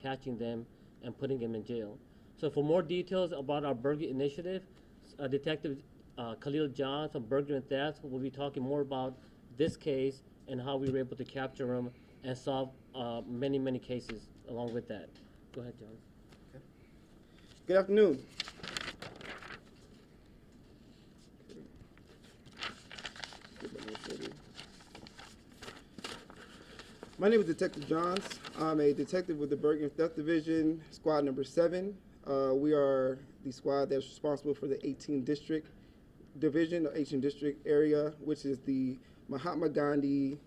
catching them and putting them in jail. So for more details about our burglary initiative, Detective Khalil John from Burglary and Theft will be talking more about this case and how we were able to capture him and solve many cases along with that. Go ahead, John. Good afternoon. My name is Detective Johns. I'm a detective with the Burglary and Theft Division, squad number 7. We are the squad that's responsible for the 18th District Division, or 18th District area, which is the Mahatma Gandhi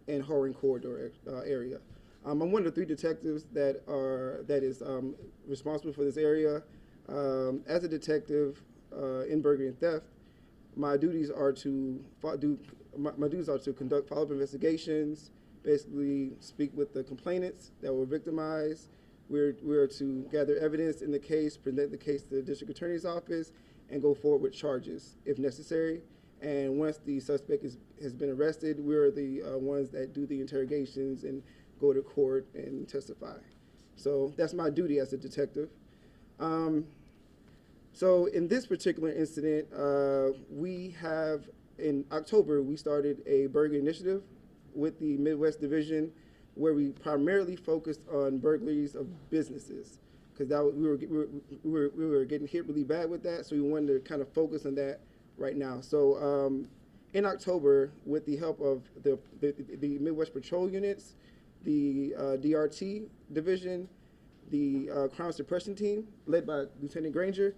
and Horan Corridor area. I'm one of the 3 detectives that is responsible for this area. As a detective in burglary and theft, my duties are to conduct follow-up investigations, basically speak with the complainants that were victimized. We're to gather evidence in the case, present the case to the district attorney's office, and go forward with charges if necessary. And once the suspect has been arrested, we're the ones that do the interrogations and go to court and testify. So that's my duty as a detective. So in this particular incident, in October, we started a burglary initiative with the Midwest Division, where we primarily focused on burglaries of businesses, because we were getting hit really bad with that, so we wanted to kind of focus on that right now. So in October, with the help of the Midwest Patrol units, the DRT Division, the Crime Suppression Team, led by Lieutenant Granger,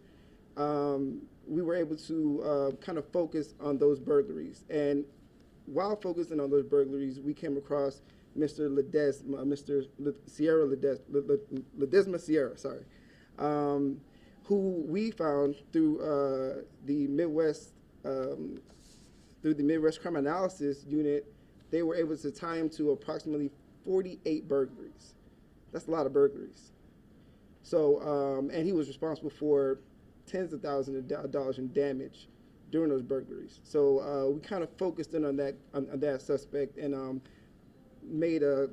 we were able to kind of focus on those burglaries. And while focusing on those burglaries, we came across Mr. Ledesma Sierra, who we found through the Midwest Crime Analysis Unit. They were able to tie him to approximately 48 burglaries. That's a lot of burglaries. So, and he was responsible for tens of thousands of dollars in damage during those burglaries. So we kind of focused in on that suspect and made a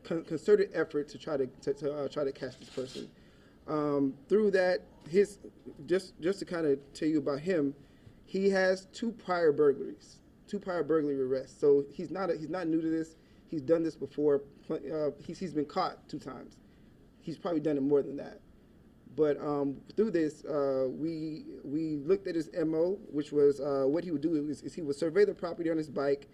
concerted effort to try to catch this person. Through that, just to kind of tell you about him, he has 2 prior burglaries, 2 prior burglary arrests. So he's not new to this. He's done this before. He's been caught 2 times. He's probably done it more than that. But through this, we looked at his MO, which was what he would do is he would survey the property on his bike.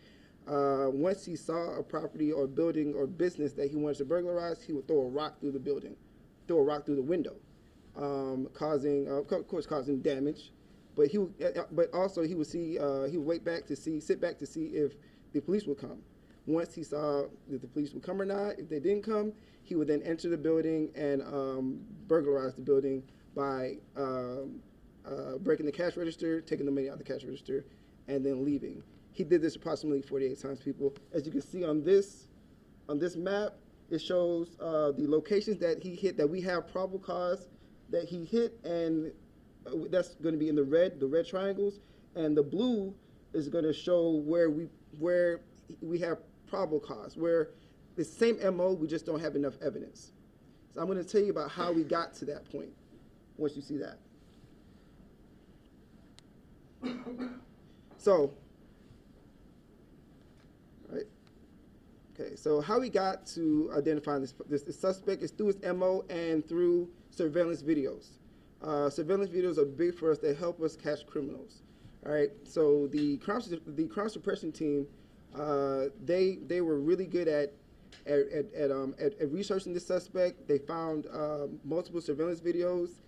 Once he saw a property or building or business that he wanted to burglarize, he would throw a rock through the building, throw a rock through the window, causing damage. But also he would sit back to see if the police would come. Once he saw that the police would come or not, if they didn't come, he would then enter the building and burglarize the building by breaking the cash register, taking the money out of the cash register, and then leaving. He did this approximately 48 times, people. As you can see on this map, it shows the locations that he hit, that we have probable cause that he hit, and that's going to be in the red triangles, and the blue is going to show where we have probable cause, where the same MO, we just don't have enough evidence. So I'm going to tell you about how we got to that point once you see that. So, right. Okay, so how we got to identifying this suspect is through his MO and through surveillance videos. Surveillance videos are big for us. They help us catch criminals. All right, so the crime suppression team, they were really good at researching this suspect. They found multiple surveillance videos.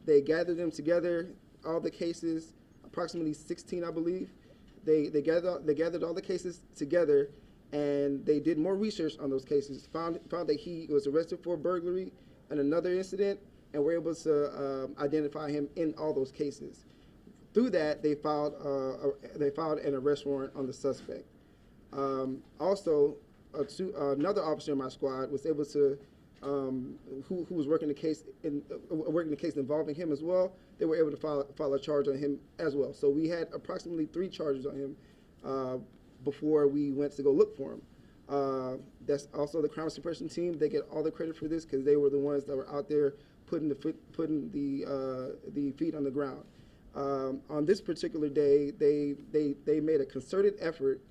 They gathered them together, all the cases, approximately 16, I believe. They gathered all the cases together, and they did more research on those cases. Found that he was arrested for burglary and another incident, and were able to identify him in all those cases. Through that, they filed an arrest warrant on the suspect. Also, another officer in my squad was able to, who was working the case involving him as well. They were able to file a charge on him as well. So we had approximately 3 charges on him before we went to go look for him. That's also the crime suppression team. They get all the credit for this because they were the ones that were out there putting the feet on the ground. On this particular day, they made a concerted effort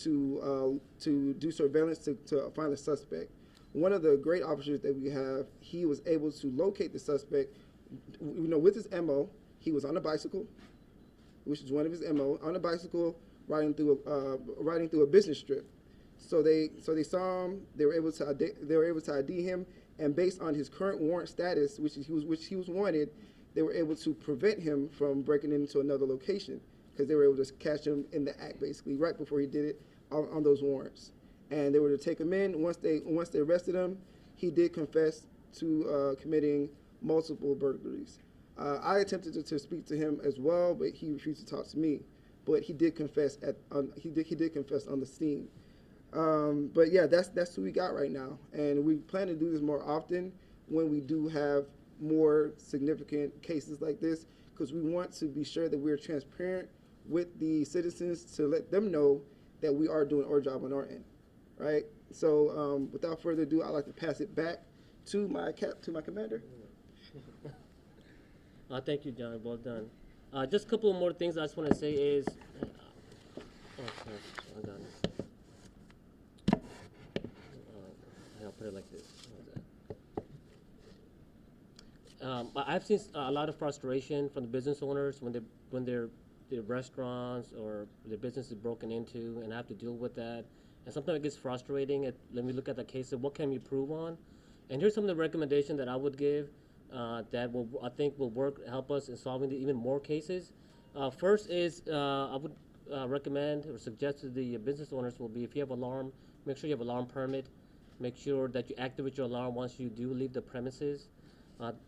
to do surveillance to find the suspect. One of the great officers that we have, he was able to locate the suspect. You know, with his MO, he was on a bicycle, which is one of his MO, on a bicycle riding through a business strip. So they saw him. They were able to ID him, and based on his current warrant status, which he was wanted, they were able to prevent him from breaking into another location because they were able to catch him in the act basically right before he did it on those warrants. And they were to take him in. Once they arrested him, he did confess to committing multiple burglaries. I attempted to speak to him as well, but he refused to talk to me. But he did confess he did confess on the scene. But yeah, that's who we got right now, and we plan to do this more often when we do have more significant cases like this, because we want to be sure that we're transparent with the citizens to let them know that we are doing our job on our end, right? So without further ado, I'd like to pass it back to my commander. Thank you, John. Well done. Just a couple more things I just want to say is, I'll put it like this. I've seen a lot of frustration from the business owners when their restaurants or their business is broken into, and I have to deal with that. And sometimes it gets frustrating. Let me look at the case of what can we improve on. And here's some of the recommendations that I would give that I think will help us in solving even more cases. First is I would recommend or suggest to the business owners will be, if you have alarm, make sure you have alarm permit. Make sure that you activate your alarm once you do leave the premises.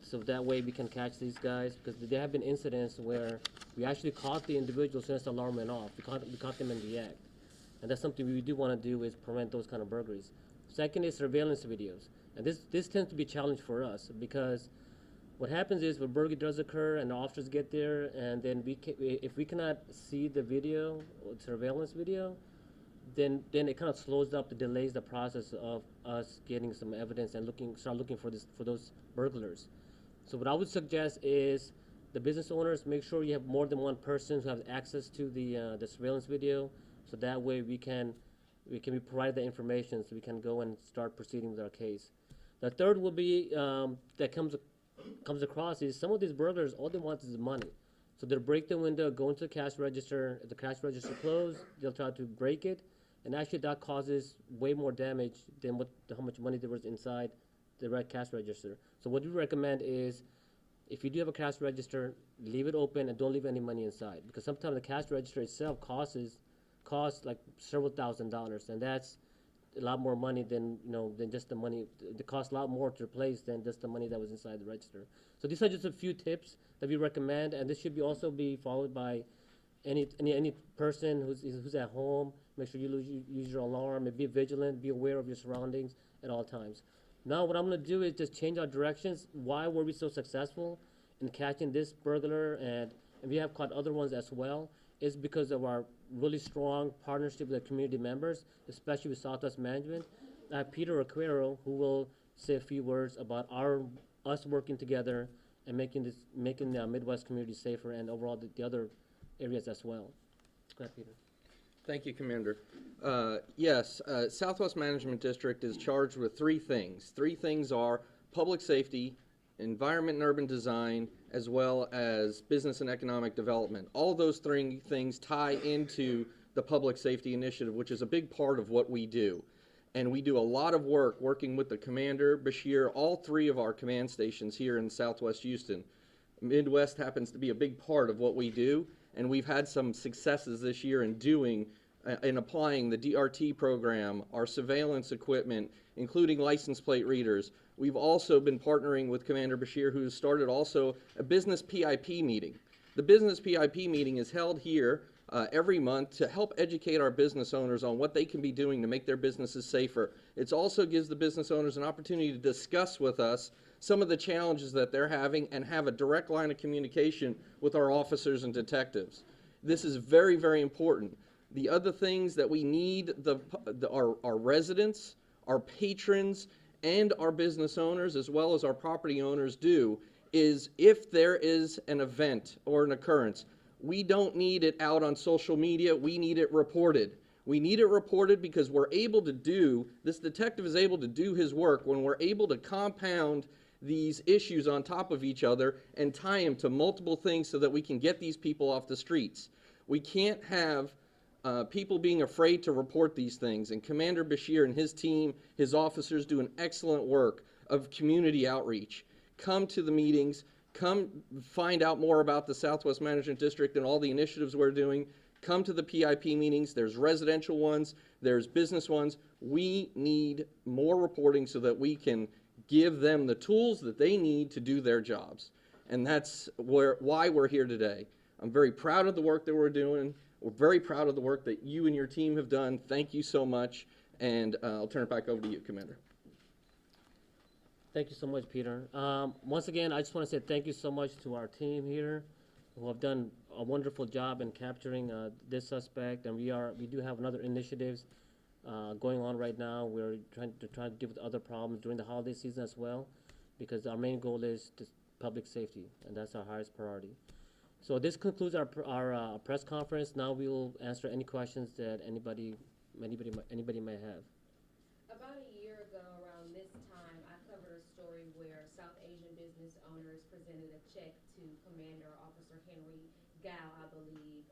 So that way we can catch these guys, because there have been incidents where we actually caught the individuals since the alarm went off. We caught them in the act. And that's something we do want to do, is prevent those kind of burglaries. Second is surveillance videos. And this tends to be a challenge for us, because what happens is when burglary does occur and the officers get there, and then if we cannot see the video, or surveillance video, then it kind of slows up, delays the process of us getting some evidence and start looking for those burglars. So what I would suggest is the business owners, make sure you have more than one person who has access to the surveillance video, so that way we can provide the information so we can go and start proceeding with our case. The third will be that comes across is some of these burglars, all they want is money. So they'll break the window, go into the cash register. If the cash register closed, they'll try to break it. And actually that causes way more damage than how much money there was inside the red cash register. So what we recommend is, if you do have a cash register, leave it open and don't leave any money inside, because sometimes the cash register itself costs like several $1,000s, and that's a lot more money than just the money. It costs a lot more to replace than just the money that was inside the register. So these are just a few tips that we recommend, and this should also be followed by any person who's at home. Make sure you use your alarm and be vigilant, be aware of your surroundings at all times. Now what I'm going to do is just change our directions. Why were we so successful in catching this burglar, and we have caught other ones as well, is because of our really strong partnership with the community members, especially with Southwest Management. I have Peter Aquero, who will say a few words about us working together and making the Midwest community safer, and overall the other areas as well. Go ahead, Peter. Thank you, Commander. Yes, Southwest Management District is charged with three things. Three things are public safety, environment and urban design, as well as business and economic development. All those three things tie into the public safety initiative, which is a big part of what we do. And we do a lot of work working with the Commander, Bashir, all three of our command stations here in Southwest Houston. Midwest happens to be a big part of what we do, and we've had some successes this year in applying the DRT program, our surveillance equipment, including license plate readers. We've also been partnering with Commander Bashir, who started also a business PIP meeting. The business PIP meeting is held here every month to help educate our business owners on what they can be doing to make their businesses safer. It also gives the business owners an opportunity to discuss with us some of the challenges that they're having and have a direct line of communication with our officers and detectives. This is very, very important. The other things that we need our residents, our patrons, and our business owners, as well as our property owners do, is if there is an event or an occurrence, we don't need it out on social media, we need it reported. We need it reported because we're able to do, this detective is able to do his work when we're able to compound these issues on top of each other and tie them to multiple things so that we can get these people off the streets. We can't have people being afraid to report these things, and Commander Bashir and his team, his officers, do an excellent work of community outreach. Come to the meetings, come find out more about the Southwest Management District and all the initiatives we're doing. Come to the PIP meetings. There's residential ones, there's business ones. We need more reporting so that we can give them the tools that they need to do their jobs. And that's why we're here today. I'm very proud of the work that we're doing. We're very proud of the work that you and your team have done. Thank you so much. And I'll turn it back over to you, Commander. Thank you so much, Peter. Once again, I just want to say thank you so much to our team here, who have done a wonderful job in capturing this suspect. And we do have another initiatives going on right now. We're trying to deal with other problems during the holiday season as well, because our main goal is public safety, and that's our highest priority. So this concludes our press conference. Now we will answer any questions that anybody may have. About a year ago, around this time, I covered a story where South Asian business owners presented a check to Commander Officer Henry Gao, I believe,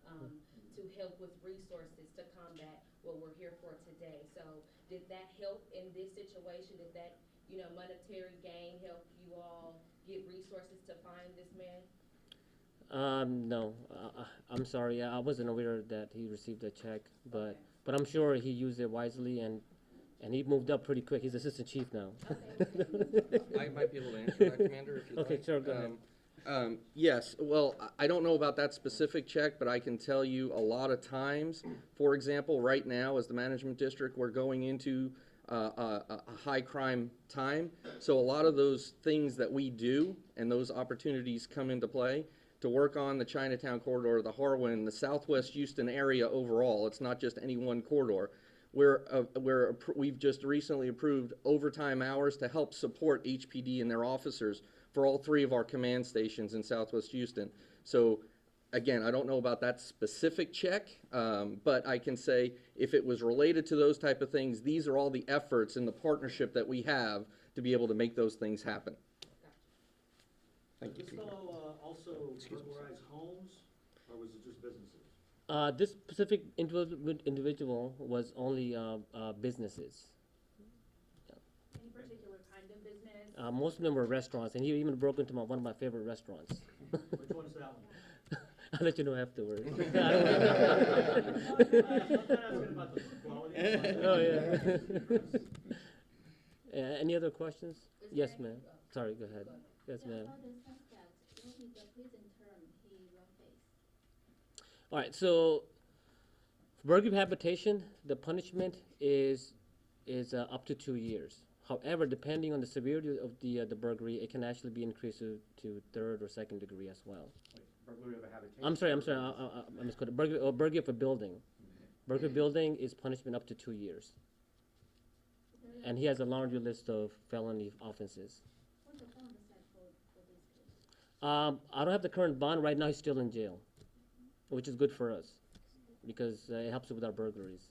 to help with resources to combat what we're here for today. So did that help in this situation? Did that, monetary gain help you all get resources to find this man? No, I'm sorry. I wasn't aware that he received a check, but I'm sure he used it wisely, and he moved up pretty quick. He's assistant chief now. I might be able to answer that, Commander, if you'd like. Okay, sure, go ahead. Yes, well, I don't know about that specific check, but I can tell you a lot of times, for example, right now as the management district, we're going into a high crime time. So a lot of those things that we do and those opportunities come into play to work on the Chinatown corridor, the Harwin, the Southwest Houston area overall. It's not just any one corridor. We've just recently approved overtime hours to help support HPD and their officers for all 3 of our command stations in Southwest Houston. So again, I don't know about that specific check, but I can say if it was related to those type of things, these are all the efforts and the partnership that we have to be able to make those things happen. Thank you. Did this fellow also burglarize homes, or was it just businesses? This specific individual was only businesses. Any particular kind of business? Most of them were restaurants, and he even broke into one of my favorite restaurants. Which one's that one? I'll let you know afterwards. I'm not asking about the quality. Oh, yeah. Any other questions? Yes, ma'am. Sorry, go ahead. Yes, ma'am. All right, so for burglary habitation, the punishment is up to 2 years. However, depending on the severity of the burglary, it can actually be increased to 3rd or 2nd degree as well. Wait, burglary of a habitation? I'm sorry, I misquoted. Burglary of a building. Burglary of a building is punishment up to 2 years. And he has a laundry list of felony offenses. What's the bond set for this case? I don't have the current bond. Right now he's still in jail, which is good for us because it helps with our burglaries.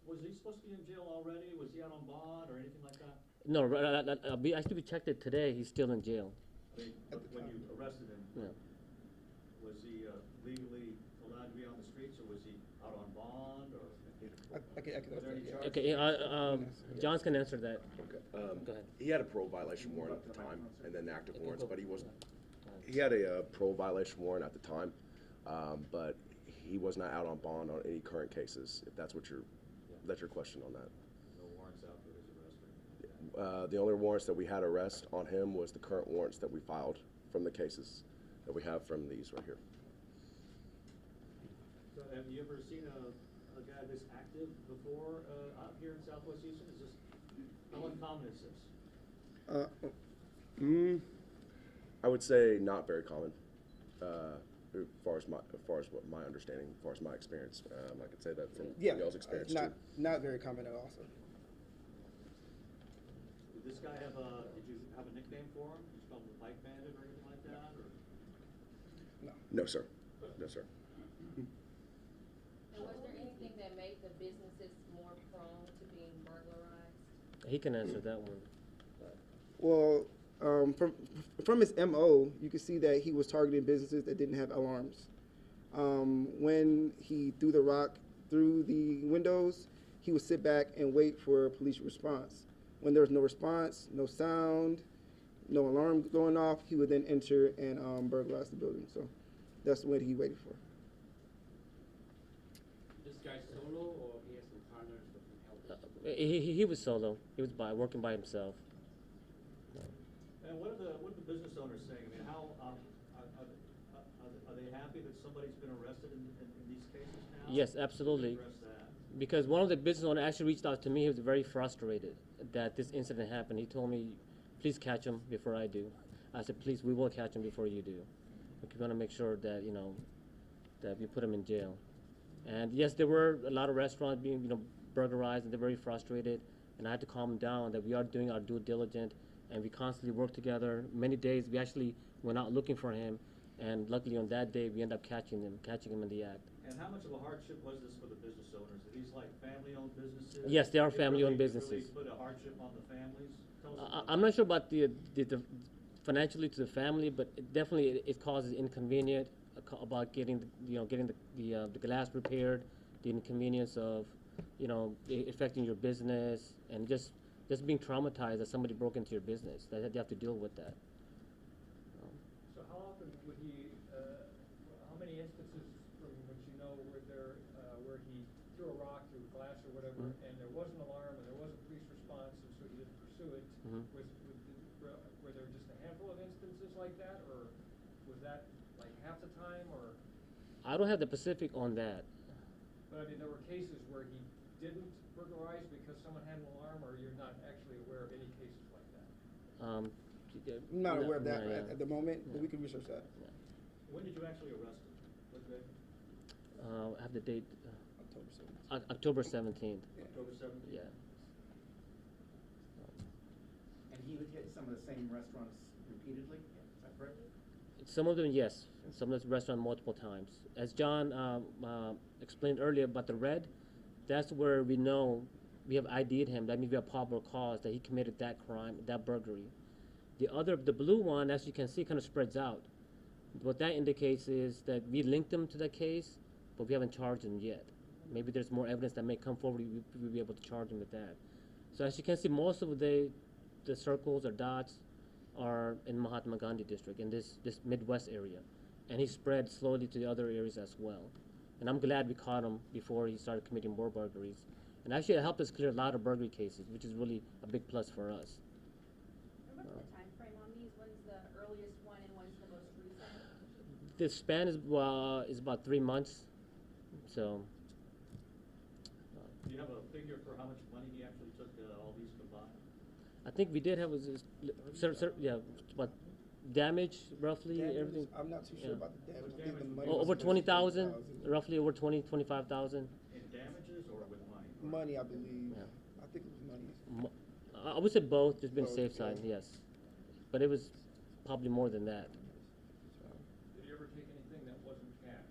Was he supposed to be in jail already? Was he out on bond or anything like that? No, actually we checked it today. He's still in jail. I mean, when you arrested him, Yeah. was he legally allowed to be on the streets, or was he out on bond, or? I can Was there any charges? Okay, John can answer that. Okay. Go ahead. He had a parole violation warrant at the time, and then active warrants, but he wasn't. He had a parole violation warrant at the time, but he was not out on bond on any current cases. If that's what that's your question on that. No warrants out for his arrest? The only warrants that we had arrest on him was the current warrants that we filed from the cases that we have from these right here. So have you ever seen a guy this active before out here in Southwest Houston? Is this, how uncommon is this? I would say not very common. as far as what my understanding, as far as my experience, I could say that from Yeah, y'all's experience not too. not very common at all. So. Did this guy have did you have a nickname for him? Did you call him the Bike Bandit or anything like that, or? No, sir. No, sir. And was there anything that made the businesses more prone to being burglarized? He can answer that one. Well, from his MO, you can see that he was targeting businesses that didn't have alarms. When he threw the rock through the windows, he would sit back and wait for a police response. When there was no response, no sound, no alarm going off, he would then enter and burglarize the building. So that's what he waited for. This guy solo or he has some partners that can help him? He was solo. He was working by himself. And what are the business owners saying? I mean, how, are they happy that somebody's been arrested in these cases now? Yes, absolutely. Address that. Because one of the business owners actually reached out to me. He was very frustrated that this incident happened. He told me, please catch him before I do. I said, please, we will catch him before you do. We want to make sure that, that we put him in jail. And yes, there were a lot of restaurants being, burglarized, and they're very frustrated. And I had to calm them down that we are doing our due diligence, and we constantly work together. Many days we actually went out looking for him, and luckily on that day we ended up catching him in the act. And how much of a hardship was this for the business owners? Are these like family-owned businesses? Yes, they are It family-owned really businesses. put a hardship on the families? Tell us about I'm not sure about the financially to the family, but definitely it causes inconvenience about getting the glass repaired, the inconvenience of affecting your business, and just being traumatized that somebody broke into your business. That you have to deal with that. So how often would he, how many instances from what you know where he threw a rock through glass or whatever, and there was an alarm and there was a police response, and so he didn't pursue it? Were there just a handful of instances like that, or was that like half the time, or? I don't have the specific on that. But I mean, there were cases where he didn't burglarize because someone had an alarm, or you're not actually aware of any cases like that? I'm not aware of that yeah. at the moment, but we can research that. when did you actually arrest him? What day? I have the date. October 17th. October 17th. October 17th? Yeah. And he would hit some of the same restaurants repeatedly, is that correct? Some of them, yes. Some of the restaurant multiple times. As John explained earlier about the red, that's where we know we have ID'd him. That means we have probable cause that he committed that crime, that burglary. The blue one, as you can see, kind of spreads out. What that indicates is that we linked him to that case, but we haven't charged him yet. Maybe there's more evidence that may come forward. We'll be able to charge him with that. So as you can see, most of the circles or dots are in Mahatma Gandhi district, in this Midwest area. And he spread slowly to the other areas as well. And I'm glad we caught him before he started committing more burglaries. And actually it helped us clear a lot of burglary cases, which is really a big plus for us. And what's the time frame on these? When's the earliest one and when's the most recent? The span is about 3 months. So Do you have a figure for how much money he actually took, all these combined? I think we did have what damage roughly everything. I'm not too sure Yeah. about the damage. I think the Damage money Over was 20,000, roughly over 25,000. In damages or with money? Money, I believe. Yeah. I think it was money. I would say both, just been Both, safe yeah. side, yes. But it was probably more than that. Did he ever take anything that wasn't cash?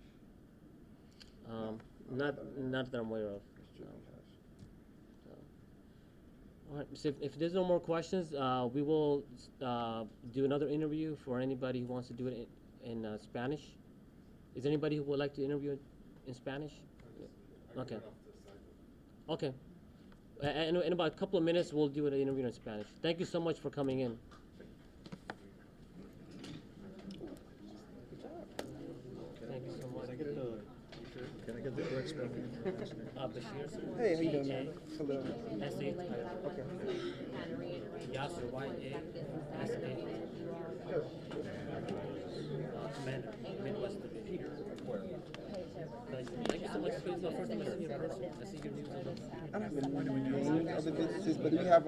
Not that I'm aware of. Strictly cash. All right, so if there's no more questions, we will do another interview for anybody who wants to do it in Spanish. Is there anybody who would like to interview in Spanish? Okay. Okay. And in about a couple of minutes, we'll do an interview in Spanish. Thank you so much for coming in. Thank you so much. Can I get the correct spelling? Bashir, sir. Hey, how you doing, man? Hello. S-H. Okay. Yasser, Y-A-S-A. Commander, Midwest Division. Thank you so much. It's my first time I see you in person. I see your news on I don't have the names of the businesses, but we have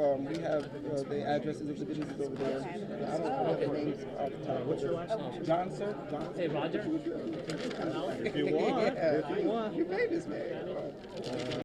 the addresses of the businesses over there. I don't the names all the time. What's your last name? John, sir. John. Hey, Roger. If you want, if you want. You're famous, man.